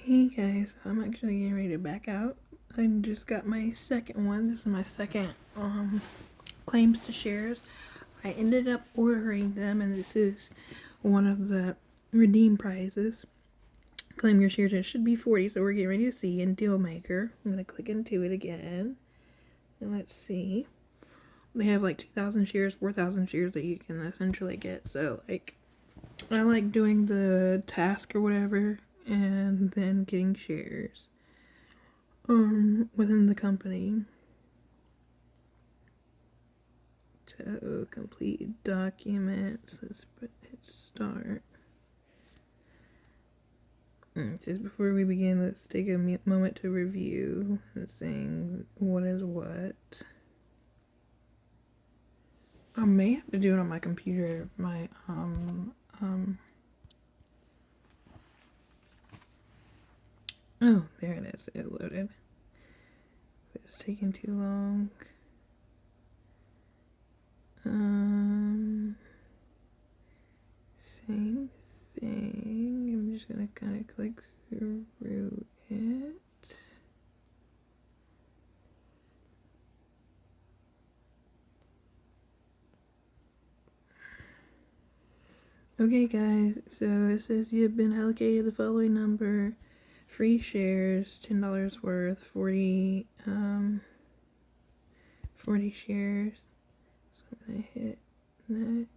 Hey guys, I'm actually getting ready to back out. I just got my second one. This is my second claims to shares. I ended up ordering them, and this is one of the redeem prizes. Claim your shares. It should be 40, so we're getting ready to see in Dealmaker. I'm gonna click into it again, and let's see. They have like 2,000 shares, 4,000 shares that you can essentially get. So like, I like doing the task or whatever, and then getting shares within the company. So complete documents. Let's hit start. It says before we begin, let's take a moment to review. It's saying what is what. I may have to do it on my computer. My oh, there it is. It loaded. It's taking too long. Same thing. I'm just gonna kind of click through it. Okay guys, so it says you have been allocated the following number. Free shares, $10 worth, 40 shares. So I'm gonna hit next.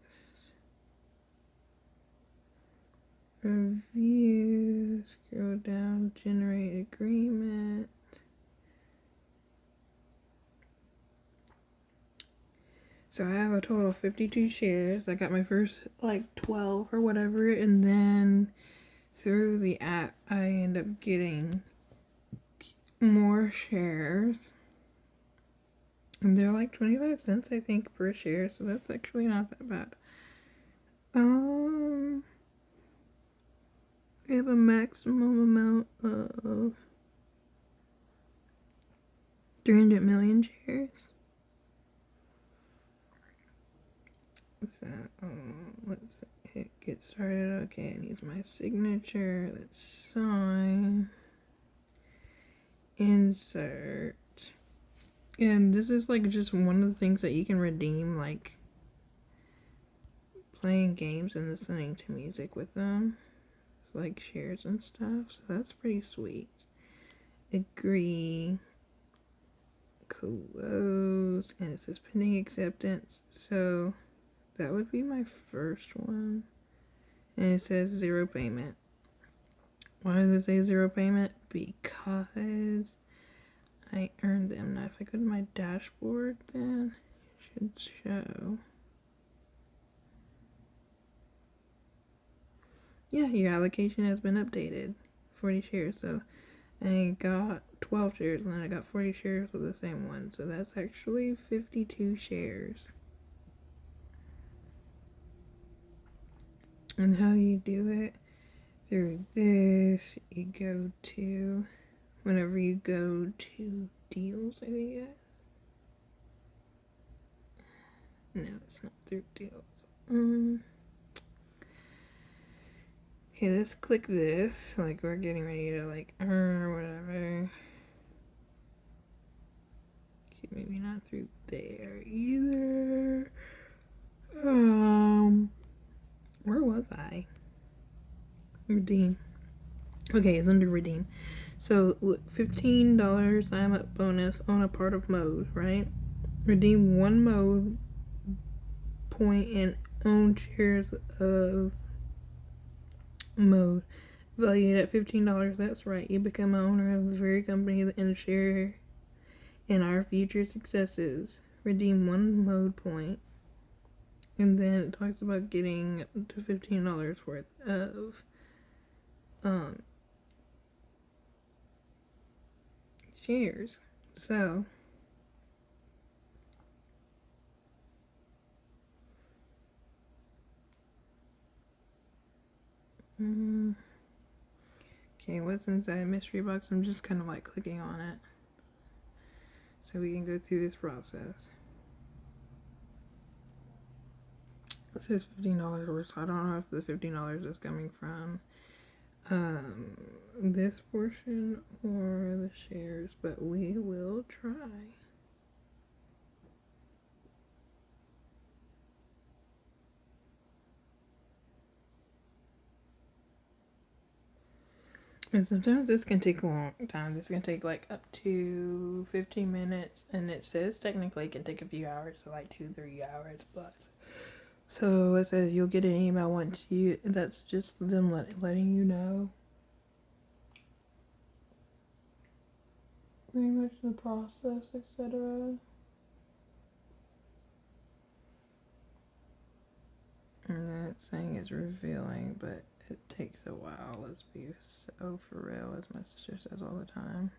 Review, scroll down, generate agreement. So I have a total of 52 shares. I got my first like 12 or whatever, and then through the app I end up getting more shares. And they're like 25 cents I think per share, so that's actually not that bad. They have a maximum amount of 300 million shares. So, let's hit get started. Okay, and use my signature. Let's sign. Insert. And this is like just one of the things that you can redeem, like playing games and listening to music with them. It's like shares and stuff, so that's pretty sweet. Agree. Close. And it says pending acceptance. So that would be my first one. And it says 0 payment. Why does it say 0 payment? Because I earned them. Now if I go to my dashboard, then it should show. Yeah, your allocation has been updated. 40 shares. So I got 12 shares and then I got 40 shares of the same one. So that's actually 52 shares. And how do you do it? Through this, you go to, whenever you go to deals, I think it is. No, it's not through deals. Okay, let's click this. Like, we're getting ready to, like, earn or whatever. Okay, maybe not through there either. Where was I? Redeem. Okay, it's under redeem. So, $15 I'm up bonus on a part of mode, right? Redeem 1 mode point and own shares of mode. Valued at $15. That's right. You become an owner of the very company and share in our future successes. Redeem 1 mode point. And then it talks about getting up to $15 worth of shares. So okay, what's inside mystery box? I'm just kind of like clicking on it so we can go through this process. It says $15 worth, so I don't know if the $15 is coming from this portion or the shares, but we will try. And sometimes this can take a long time. This can take like up to 15 minutes, and it says technically it can take a few hours, so like 2-3 hours plus. So it says you'll get an email once you. That's just them letting you know. Pretty much the process, etc. And it's saying it's revealing, but it takes a while. Let's be so for real, as my sister says all the time.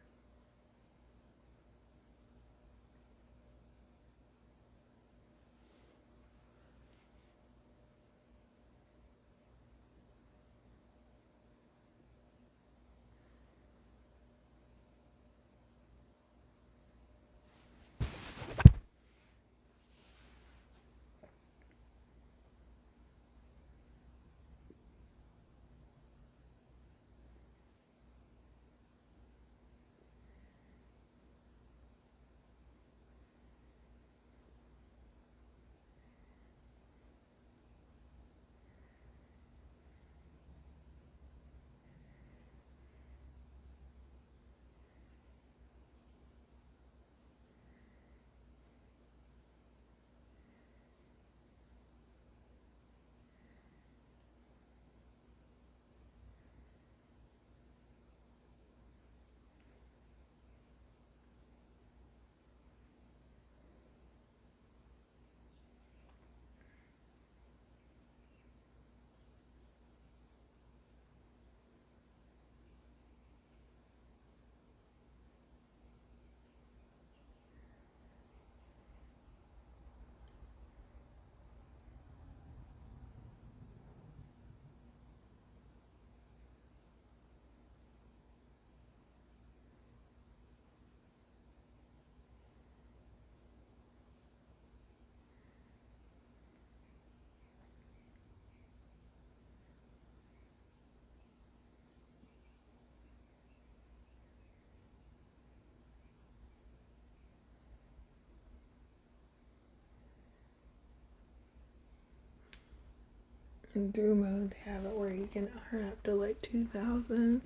In Drew mode, they have it where you can earn up to like 2,000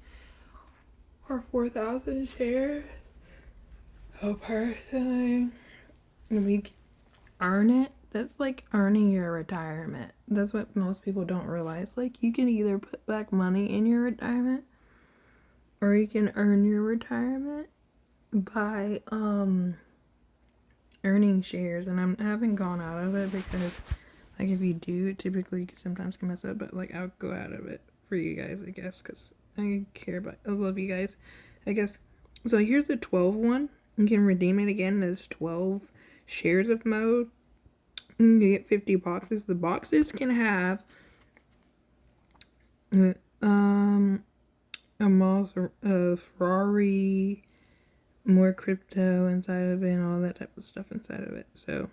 or 4,000 shares. Oh, personally, if you earn it, that's like earning your retirement. That's what most people don't realize. Like, you can either put back money in your retirement, or you can earn your retirement by earning shares. And I haven't gone out of it because, like, if you do, typically you sometimes can mess up, but like, I'll go out of it for you guys, I guess, because I care about, I love you guys, I guess. So here's the 12 one. You can redeem it again as 12 shares of mode. You get 50 boxes. The boxes can have a Ferrari, more crypto inside of it, and all that type of stuff inside of it. So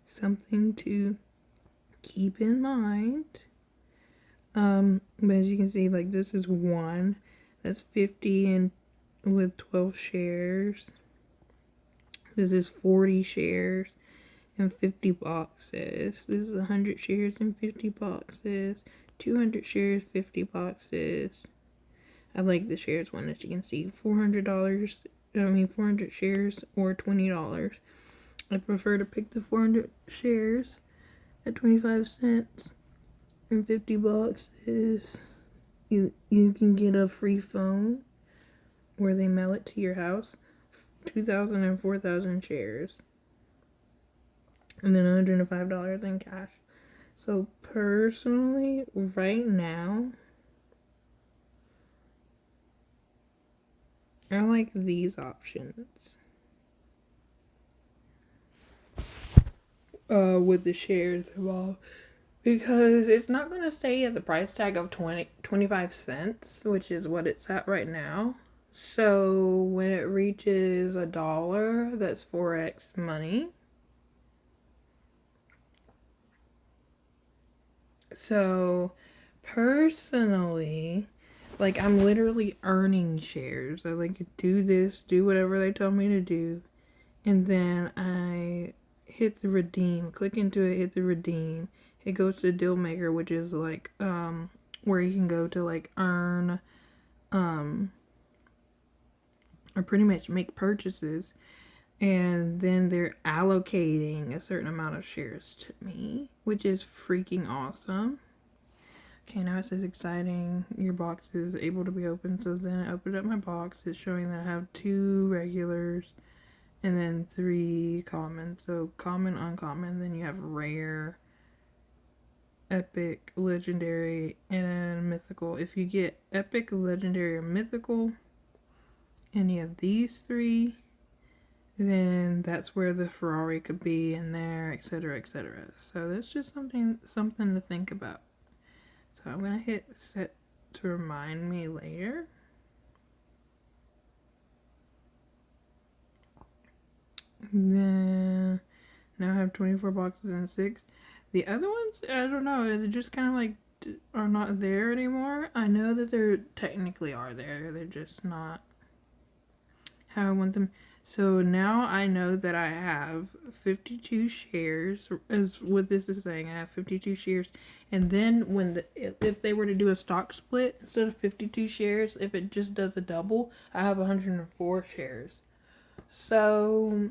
something to keep in mind. But as you can see, like, this is one that's 50 and with 12 shares. This is 40 shares and 50 boxes. This is 100 shares and 50 boxes. 200 shares, 50 boxes. I like the shares one, as you can see. $400 shares or $20. I prefer to pick the 400 shares at 25 cents and 50 boxes. You can get a free phone where they mail it to your house. 2,000 and 4,000 shares. And then $105 in cash. So personally, right now, I like these options. With the shares involved. Because it's not going to stay at the price tag of 25 cents, which is what it's at right now. So when it reaches $1, that's 4x money. So personally, Like, I'm literally earning shares. I like do this, do whatever they tell me to do, and then I hit the redeem, click into it, hit the redeem. It goes to deal maker, which is like where you can go to like earn or pretty much make purchases, and then they're allocating a certain amount of shares to me, which is freaking awesome. Okay, now it says exciting. Your box is able to be opened. So then I opened up my box. It's showing that I have 2 regulars and then 3 common. So common, uncommon. Then you have rare, epic, legendary, and mythical. If you get epic, legendary, or mythical, any of these 3, then that's where the Ferrari could be in there, etc., etc. So that's just something to think about. So I'm gonna hit set to remind me later. Then now I have 24 boxes and 6. The other ones, I don't know, they just kind of like are not there anymore. I know that they're technically are there. They're just not how I want them. So now I know that I have 52 shares, is what this is saying. I have 52 shares. And then when if they were to do a stock split, instead of 52 shares, if it just does a double, I have 104 shares. So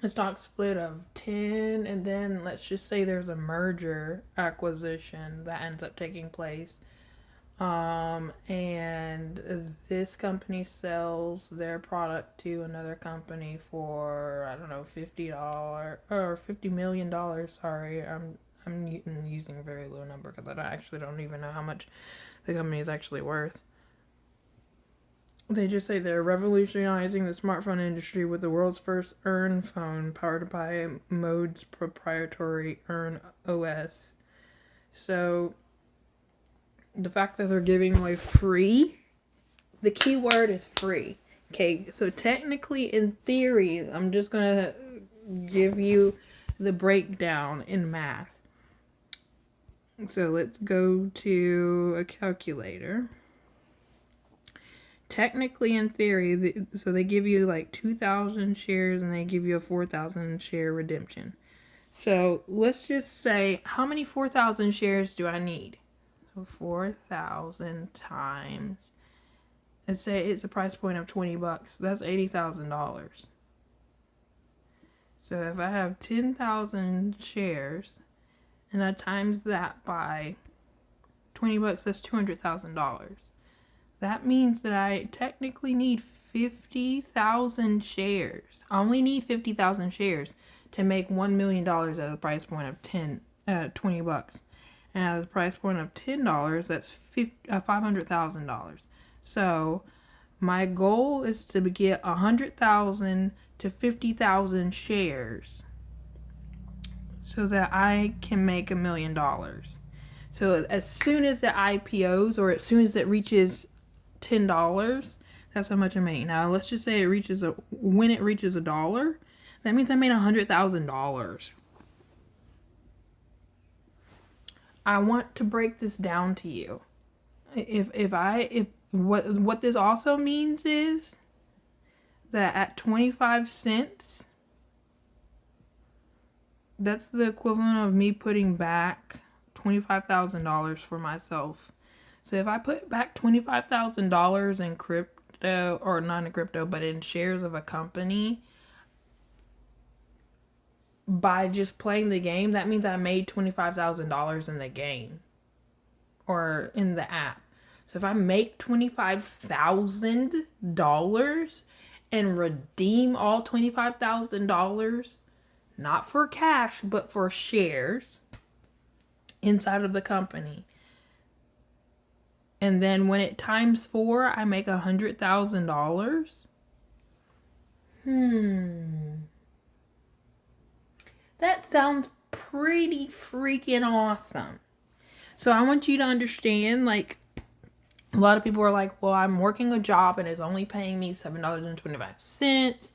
a stock split of 10, and then let's just say there's a merger acquisition that ends up taking place. And this company sells their product to another company for, I don't know, $50 or $50 million. Sorry, I'm using a very low number because I actually don't even know how much the company is actually worth. They just say they're revolutionizing the smartphone industry with the world's first Earn phone powered by Mode's proprietary Earn OS. So the fact that they're giving away free, the key word is free. Okay, so technically, in theory, I'm just going to give you the breakdown in math. So let's go to a calculator. Technically, in theory, so they give you like 2,000 shares and they give you a 4,000 share redemption. So let's just say, how many 4,000 shares do I need? So 4,000 times, let's say it's a price point of $20. That's $80,000. So if I have 10,000 shares and I times that by $20, that's $200,000. That means that I technically need 50,000 shares. I only need 50,000 shares to make $1 million at a price point of $20. And at the price point of $10, that's $500,000. So my goal is to get 100,000 to 50,000 shares so that I can make $1 million. So as soon as it IPOs, or as soon as it reaches $10, that's how much I make. Now let's just say when it reaches $1, that means I made $100,000. I want to break this down to you. What this also means is that at 25 cents, that's the equivalent of me putting back $25,000 for myself. So if I put back $25,000 in crypto, or not in crypto, but in shares of a company, by just playing the game, that means I made $25,000 in the game or in the app. So if I make $25,000 and redeem all $25,000, not for cash, but for shares inside of the company, and then when it times 4, I make $100,000. That sounds pretty freaking awesome. So I want you to understand, like, a lot of people are like, well, I'm working a job and it's only paying me $7.25,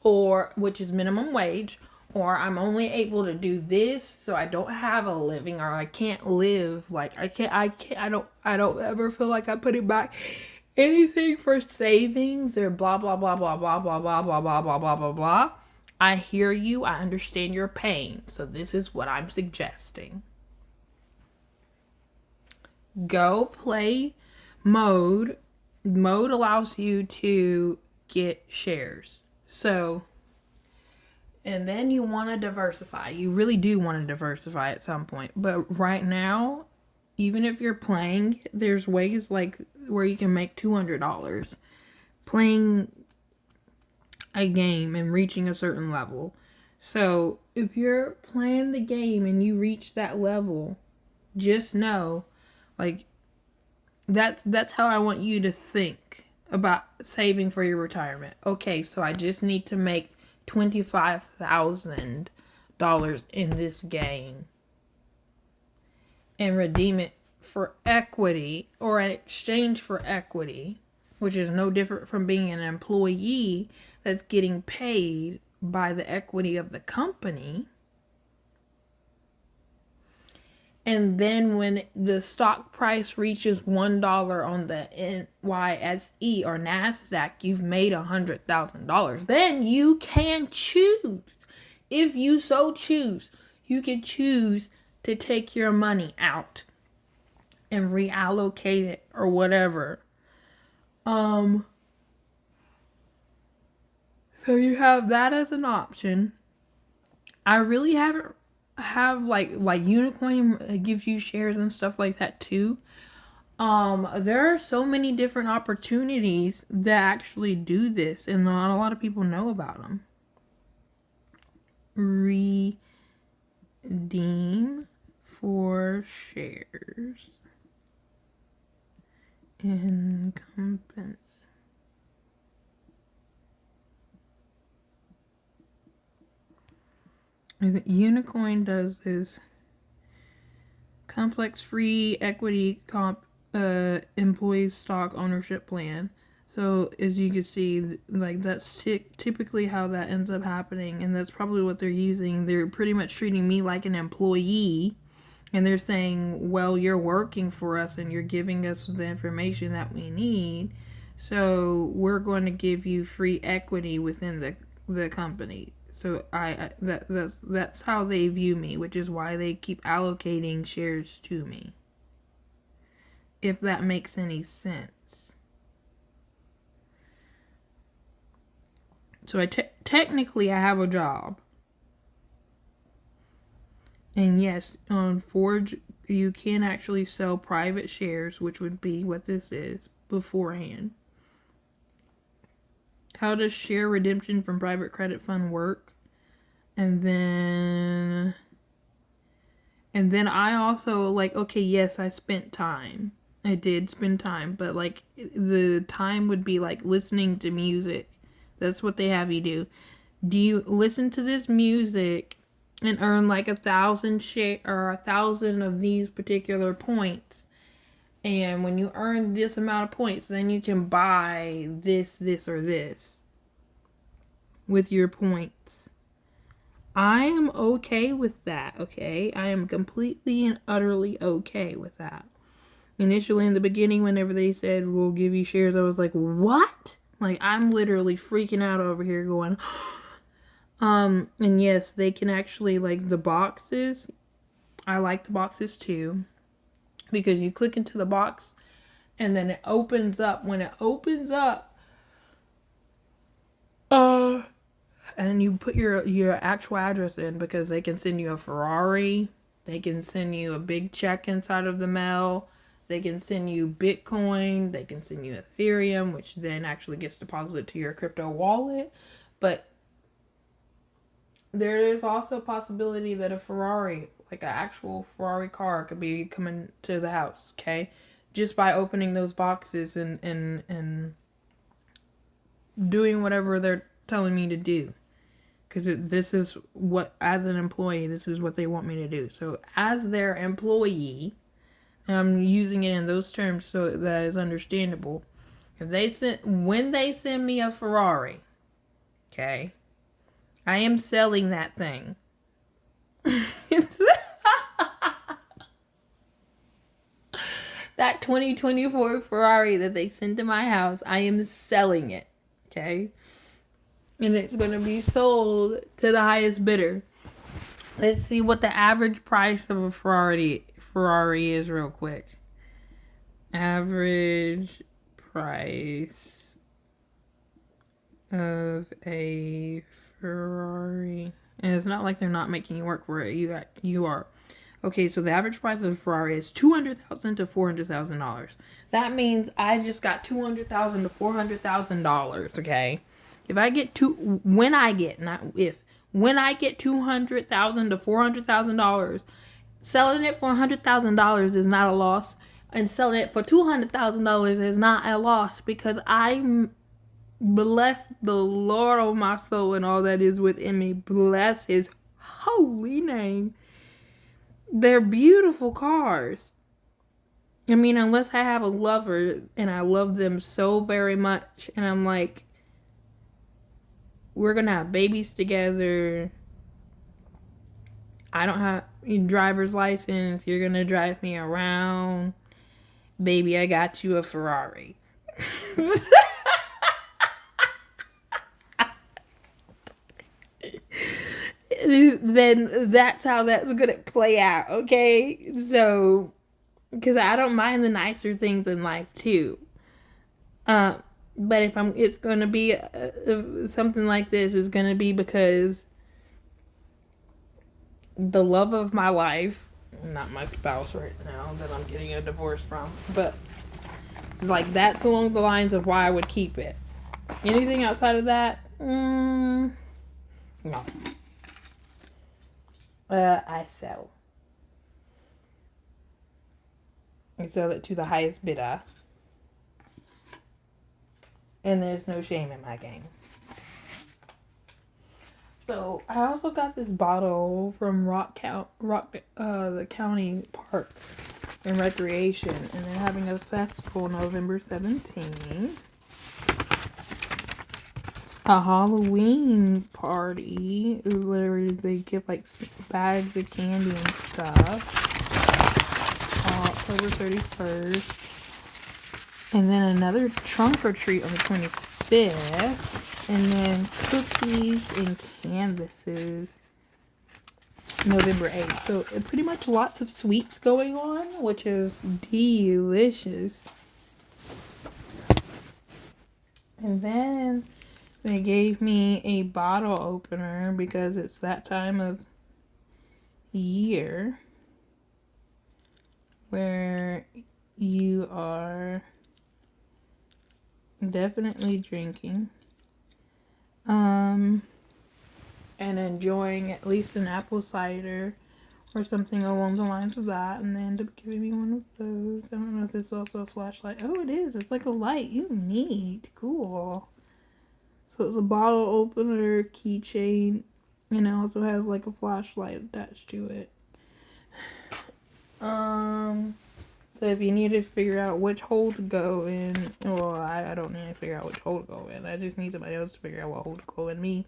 or which is minimum wage, or I'm only able to do this, so I don't have a living, or I can't live. Like I don't ever feel like I put it back anything for savings or blah blah blah blah blah blah blah blah blah blah blah blah blah. I hear you. I understand your pain. So this is what I'm suggesting. Go play mode. Mode allows you to get shares. So, and then you want to diversify. You really do want to diversify at some point. But right now, even if you're playing, there's ways like where you can make $200 playing a game and reaching a certain level. So if you're playing the game and you reach that level, just know, like, that's how I want you to think about saving for your retirement. Okay, so I just need to make $25,000 in this game and redeem it for equity or in exchange for equity, which is no different from being an employee that's getting paid by the equity of the company. And then when the stock price reaches $1 on the NYSE or NASDAQ, you've made $100,000. Then you can choose. If you so choose, you can choose to take your money out and reallocate it or whatever. So you have that as an option. I really have like Unicoin gives you shares and stuff like that too. There are so many different opportunities that actually do this, and not a lot of people know about them. Redeem for shares in company. Unicoin does this complex free equity employee stock ownership plan. So as you can see, like that's typically how that ends up happening, and that's probably what they're using. They're pretty much treating me like an employee, and they're saying, well, you're working for us and you're giving us the information that we need, so we're going to give you free equity within the company. So that's how they view me, which is why they keep allocating shares to me. If that makes any sense. So technically I have a job. And yes, on Forge you can actually sell private shares, which would be what this is, beforehand. How does share redemption from private credit fund work? And then I also, like, okay, yes, I spent time. I did spend time, but like the time would be like listening to music. That's what they have you do. Do you listen to this music and earn like 1,000 share or 1,000 of these particular points? And when you earn this amount of points, then you can buy this, or this with your points. I am okay with that, okay? I am completely and utterly okay with that. Initially in the beginning, whenever they said, we'll give you shares, I was like, what? Like, I'm literally freaking out over here going, and yes, they can actually, like, the boxes, I like the boxes too, because you click into the box, and then it opens up. When it opens up, and you put your actual address in, because they can send you a Ferrari, they can send you a big check inside of the mail, they can send you Bitcoin, they can send you Ethereum, which then actually gets deposited to your crypto wallet. But there is also a possibility that a Ferrari, like an actual Ferrari car, could be coming to the house, okay? Just by opening those boxes and doing whatever they're telling me to do. Because this is what, as an employee, this is what they want me to do. So as their employee, and I'm using it in those terms so that is understandable. When they send me a Ferrari, okay, I am selling that thing. That 2024 Ferrari that they sent to my house, I am selling it. Okay? And it's going to be sold to the highest bidder. Let's see what the average price of a Ferrari is real quick. Average price of a Ferrari. And it's not like they're not making you work for it. You are. Okay, so the average price of a Ferrari is $200,000 to $400,000. That means I just got $200,000 to $400,000. Okay, when I get $200,000 to $400,000, selling it for $100,000 is not a loss, and selling it for $200,000 is not a loss, because I bless the Lord of my soul and all that is within me. Bless His holy name. They're beautiful cars. I mean, unless I have a lover and I love them so very much, and I'm like, we're gonna have babies together. I don't have a driver's license. You're gonna drive me around. Baby, I got you a Ferrari. Then that's how that's gonna play out, okay? So, because I don't mind the nicer things in life too. But if it's gonna be something like this, is gonna be because the love of my life, not my spouse right now that I'm getting a divorce from, but like that's along the lines of why I would keep it. Anything outside of that, no. I sell. I sell it to the highest bidder. And there's no shame in my game. So I also got this bottle from the county park and recreation, and they're having a festival November 17th. A Halloween party. Literally, they give like bags of candy and stuff. October 31st. And then another trunk or treat on the 25th. And then cookies and canvases November 8th. So pretty much lots of sweets going on, which is delicious. And then they gave me a bottle opener because it's that time of year where you are definitely drinking and enjoying at least an apple cider or something along the lines of that, and they ended up giving me one of those. I don't know if this is also a flashlight. Oh, it is. It's like a light. You neat. Cool. So it's a bottle opener, keychain, and it also has like a flashlight attached to it. So if you need to figure out which hole to go in, well, I don't need to figure out which hole to go in. I just need somebody else to figure out what hole to go in me.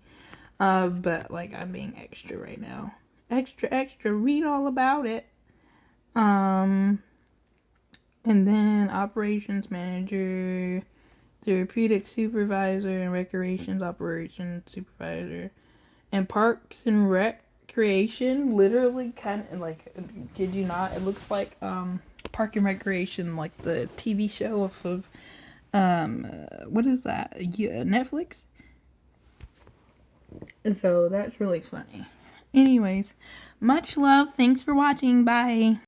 But like I'm being extra right now. Extra, read all about it. And then operations manager, therapeutic supervisor, and recreations operations supervisor, and parks and recreation. Literally, kind of like, kid you not, it looks like Park and Recreation, like the TV show of what is that? Netflix. So that's really funny. Anyways, much love. Thanks for watching. Bye.